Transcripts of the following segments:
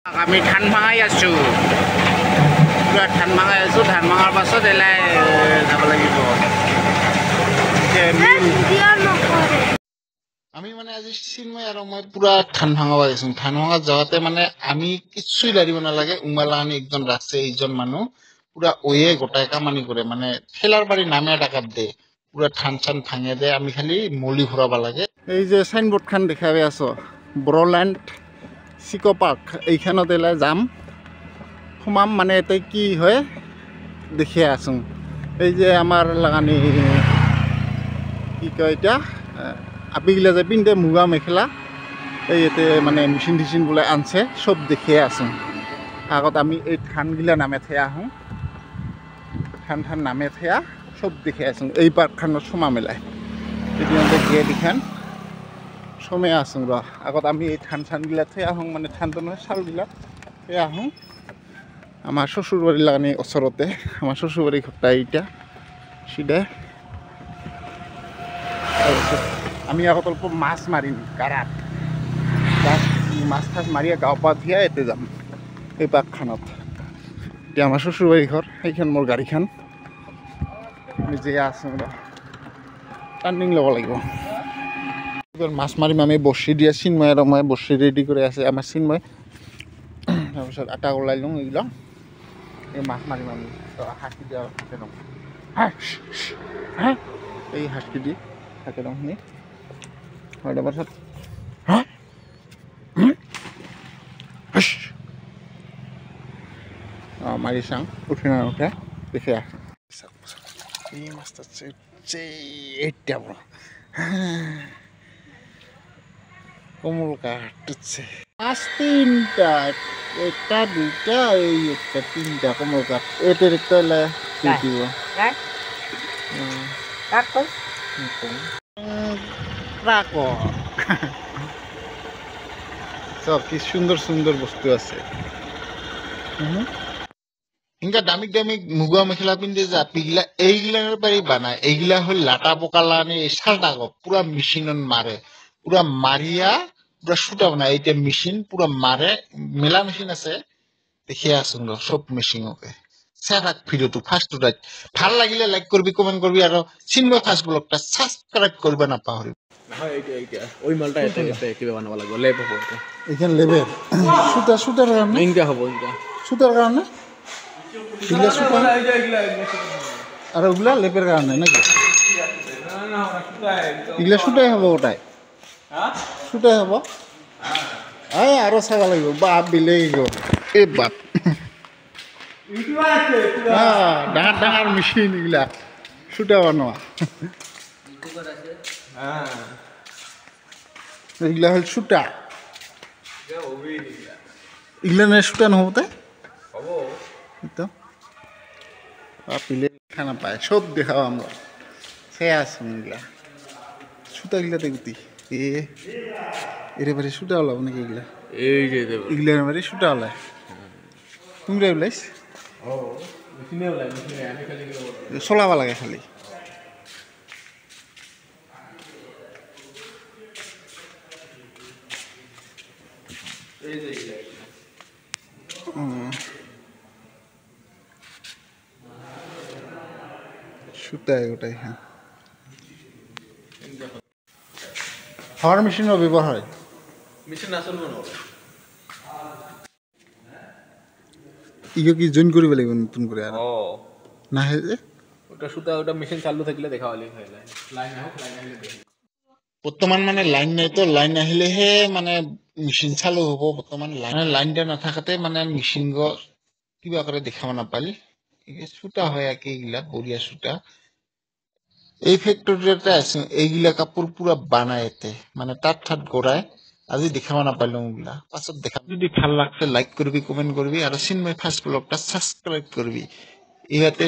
আমি ধান ভাঙাই আছো পুৰা ধান ভাঙাই আছো ধান ভাঙাৰ পাছত এলাই যাব লাগিব আমি মানে আজি চিন্ময় আৰু মই পুৰা ধান ভাঙাব গৈছো ধান ভাঙা যাওঁতে মানে আমি কিছুই লাৰিব নালাগে উমালা আমি একজন ৰাখছে এইজন মানুহ পুৰা ওয়ে গোটাই কামানি কৰে মানে ঠেলাৰ বাৰী নামে টাকাত দে পুৰা ধান চান ভাঙে দে আমি খালি মলি ভৰাব লাগে এই যে সাইনবোৰ্ড খান দেখাই আছো ব্ৰলেণ্ড চিকো পার্ক এইখানত এলাই যাম সোমাম মানে এতে কি হয় দেখি আছো এই যে আমার লাগানি কি কয় এটা আপিগিলা যে পিন্ধে মুগা মেখেলা এই এতে মানে মেচিন টিচিন বোলে আনছে সব দেখিয়ে আছো আগত আমি এই ধানগিলা নামে থৈ আহোঁ ধান নামে থৈ সব দেখি আছো এই পার্কখানত সোমা মেলাই এদিনতে গেট ইখান সোমে আছো র আগত আমি এই ধান চানগিলা থৈ আহোঁ মানে ধানটো নহয় চাউলগিলা থৈ আহোঁ আমার শ্বশুর বাড়ি লাগানি ওচরতে আমার শ্বশুর বাড়ি ঘরটা এইটা সিধে আমি আগত অল্প মাছ মারিম কারাত মাছ ঠাছ মারিয়া গাঁও পা ধুয়া এতে যাম এই পার্কখানত এতিয়া আমার শ্বশুর বাড়ি ঘর এইখান মোর গাড়িখান আমি যে আছো টার্নিং লব লাগিব মাছ মারিম আমি বর্ষি দিয়া চিন্ময় আর মই বর্ষি রেডি করে আছে আমার চিন্ময় তাৰপিছত আটা ওলাই লওঁ এইগুলা এই মাছ মাৰিম আমি হাঁচি দিয়া থাকে লওঁ এই হাঁচি দি থাকে লওঁ শুনি হয় তাৰপাছত মাৰি চাওঁ উঠি না উঠে দেখি আছো এই মাছটা এইটা বড় কোমল কাঠ মাছ তিনটা একটা দুইটা এই একটা তিনটা কোমল কাঠ এটার একটা দিব সব কি সুন্দর সুন্দর বস্তু আছে ইনকা দামিক দামিক মুগা মেখেলা পিন্ধে যে আপিগিলা এইগিলার বাড়ি বানায় এইগিলা হল লাটা পকালা আনি সালটা পুরা মেশিনত মারে পুরা মারিয়া পুরা সুতা বানায় এইটা মেশিন পুরা মারে মেলা মেশিন আছে দেখি আছো সব মেশিনকে চাই ভিডিওটো ফার্স্ট ভাল লাগিলে লাইক করবি কমেন্ট করবি আর চিন্ময় ফার্স্ট ব্লগটা সাবস্ক্রাইব করবে না পাহরিবি ওই মালটা এতে কিবা বানাব লাগিব লেব হ'ব এইখান লেবের সুতার কারণে ইনকা হ'ব ইনকা সুতার কারণে ইগলা সুতা আর ওগুলা লেবের কারণে নাকি ইগলা সুতাই হ'ব ওটাই সুতাই হ'ব আরো চাব লাগিব বাপ বিলে এই বাপ ডাঙৰ ডাঙৰ মেচিন এগুলা সুতা বনোৱা এগুলা হল সুতা এগুলা নে সুতা নহব তাই তো পিলে খানা পায় সব দেখাও আমরা সে আছো এগুলা সুতা গিলাতে গুটি এর বাড়ি সুতা ওলাব নাকি এগুলা এই যে এগুলার বাড়ি সুতা ওলায় তুমি ওলাইছ চলাব লাগে খালি সুতাই ওটাই হ্যাঁ হাওয়ার মেশিনও ব্যবহার হয় মেশিন আসল ইগো কি জয়েন কৰিব লাগিব নতুন করে আর না হে যে ওটা সুতা ওটা মেশিন চালু থাকলে দেখা হলি হয়ে যায় লাইন আহিলে দেখি বর্তমান মানে লাইন নাই তো লাইন আহিলেহে মানে মেশিন চালু হব বর্তমান লাইনটা নাথাকাতে মানে মেশিন কিবা করে দেখাব নাপালি সুতা হয় আর কি এইগুলা বড়িয়া সুতা এই ফ্যাক্টরিতে আছে এইগুলা কাপড় পুরা বানায় এতে মানে তাঁত ঠাত গড়ায় আজি দেখাব নাপালো ওগুলা পাছত দেখা যদি ভাল লাগছে লাইক করবি কমেন্ট করবি আর চিন্ময় ফার্স্ট ব্লগটা সাবস্ক্রাইব করবি ইহাতে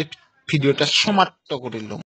ভিডিওটা সমাপ্ত করিলাম।